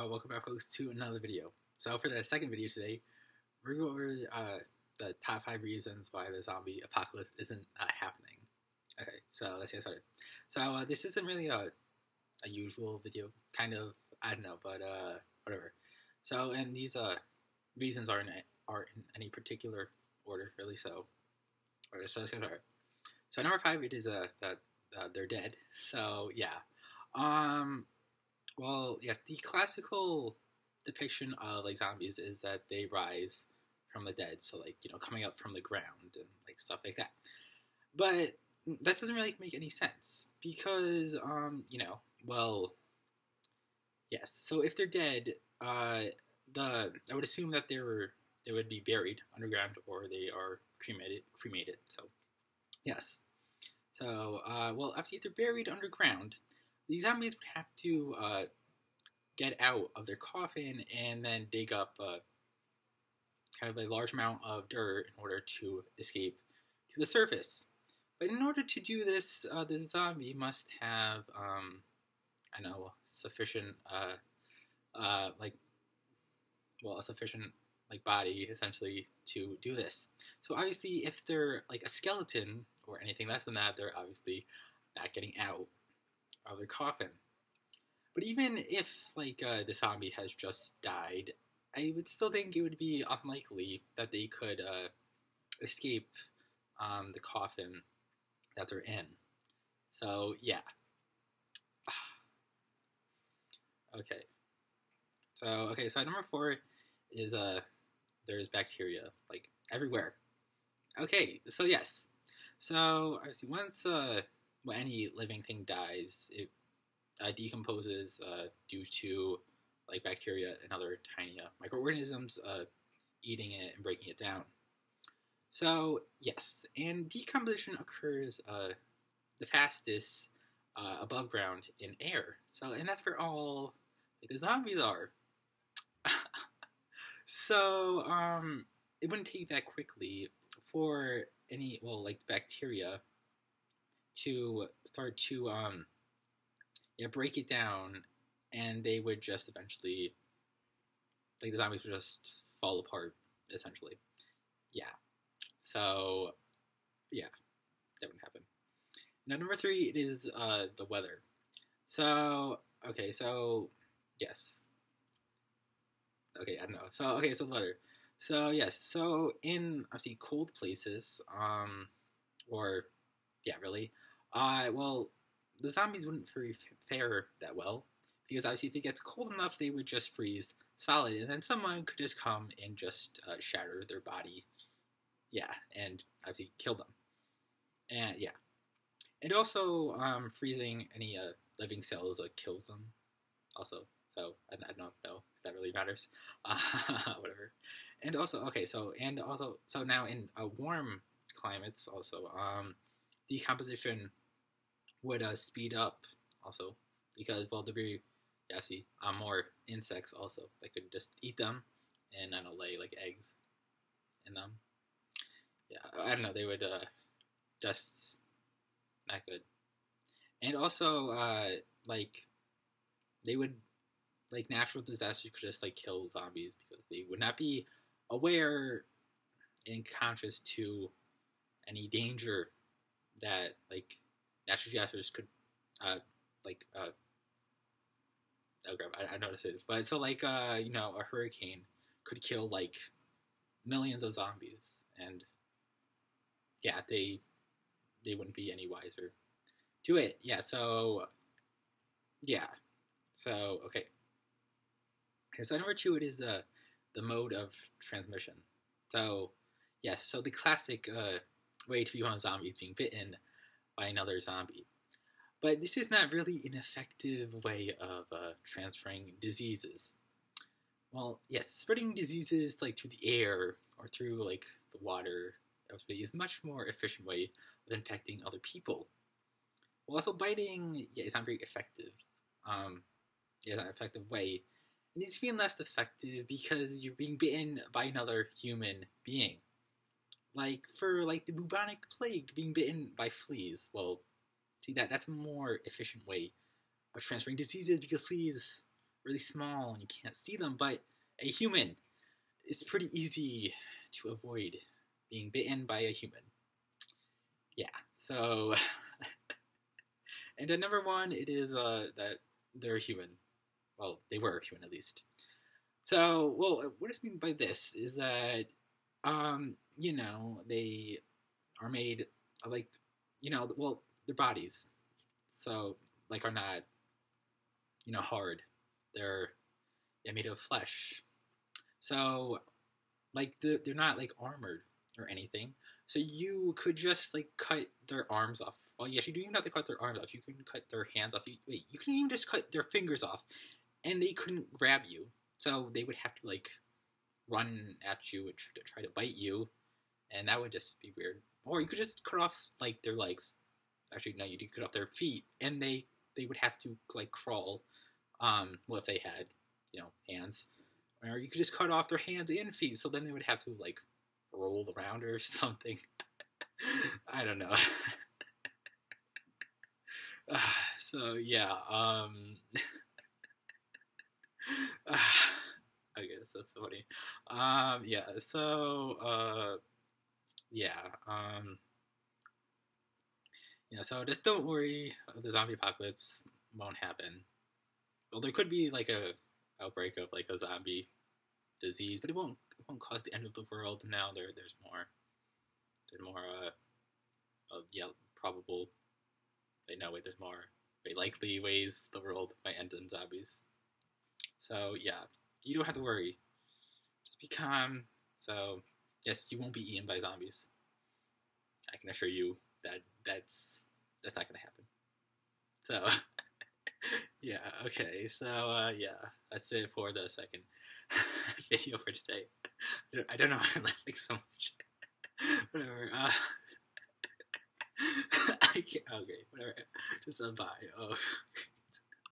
welcome back, folks, to another video. So for the second video today, we're going to go over the top 5 reasons why the zombie apocalypse isn't happening. Okay, so let's get started. So this isn't really a usual video, kind of, I don't know, but whatever. So, and these reasons are in any particular order, really, so let's get started. So number 5, it is that they're dead. So yeah. Well, yes, the classical depiction of like zombies is that they rise from the dead, so like, coming up from the ground and like stuff like that. But that doesn't really make any sense because well, yes. So if they're dead, I would assume that they would be buried underground or they are cremated. So yes. So well, actually, if they're buried underground, these zombies would have to get out of their coffin and then dig up kind of a large amount of dirt in order to escape to the surface. But in order to do this, the zombie must have, sufficient, a sufficient body essentially to do this. So obviously, if they're like a skeleton or anything less than that, they're obviously not getting out of their coffin. But even if the zombie has just died, I would still think it would be unlikely that they could escape the coffin that they're in. So yeah. Okay. So number 4 is there's bacteria everywhere. Okay, so yes. So obviously once when any living thing dies, it decomposes due to bacteria and other tiny microorganisms eating it and breaking it down. So yes, and decomposition occurs the fastest above ground in air. So, and that's where all the zombies are. So it wouldn't take that quickly for any bacteria to start to break it down, and they would just eventually the zombies would just fall apart essentially. Yeah. So yeah, that wouldn't happen. Now number 3, it is the weather. So okay, so yes. Okay, I don't know. So so the weather. So yes, so in obviously cold places, or yeah, really, well, the zombies wouldn't fare that well because obviously if it gets cold enough, they would just freeze solid, and then someone could just come and just shatter their body, yeah, and obviously kill them, and yeah, and also freezing any living cells kills them, also. So I don't know if that really matters. Whatever. And also, okay, so now in warm climates, also decomposition would speed up also because there'd be more insects also that could just eat them and lay eggs in them. Yeah, I don't know. They would just not good. And also they would natural disasters could just kill zombies because they would not be aware and conscious to any danger that natural disasters could oh crap, I know what to say this, but so a hurricane could kill millions of zombies, and yeah, they wouldn't be any wiser to it. Yeah, so yeah, so okay, so number 2, it is the mode of transmission. So yes, so the classic way to be one of zombies being bitten by another zombie. But this is not really an effective way of transferring diseases. Well, yes, spreading diseases through the air or through the water is a much more efficient way of infecting other people. Well, also biting, yeah, is not very effective. It's not an effective way. It needs to be less effective because you're being bitten by another human being. For the bubonic plague, being bitten by fleas. Well, see, that's a more efficient way of transferring diseases because fleas really small and you can't see them, but a human, it's pretty easy to avoid being bitten by a human. Yeah, so, and at number one, it is that they're human. Well, they were human at least. So, well, what I mean by this is that, they are made like, well, their bodies, so like are not, hard. They're made of flesh. So like they're not like armored or anything. So you could just like cut their arms off. Well, yes, you don't even have to cut their arms off. You can cut their hands off. You can even just cut their fingers off, and they couldn't grab you. So they would have to like run at you and try to bite you, and that would just be weird. Or you could just cut off like their legs. Actually, no, you could cut off their feet, and they would have to like crawl. Well, if they had hands, or you could just cut off their hands and feet, so then they would have to like roll around or something. I don't know. So yeah, I guess that's funny. Yeah. So yeah. So just don't worry. The zombie apocalypse won't happen. Well, there could be like a outbreak of like a zombie disease, but it won't cause the end of the world. Now there's more probable. Wait, no, wait, there's more very likely ways the world might end in zombies. So yeah, you don't have to worry. Just be calm. So yes, you won't be eaten by zombies. I can assure you that that's not gonna happen. So yeah, okay. So yeah, that's it for the second video for today. I don't know why I'm laughing so much. Whatever. I can't, okay, whatever. Just bye. Oh.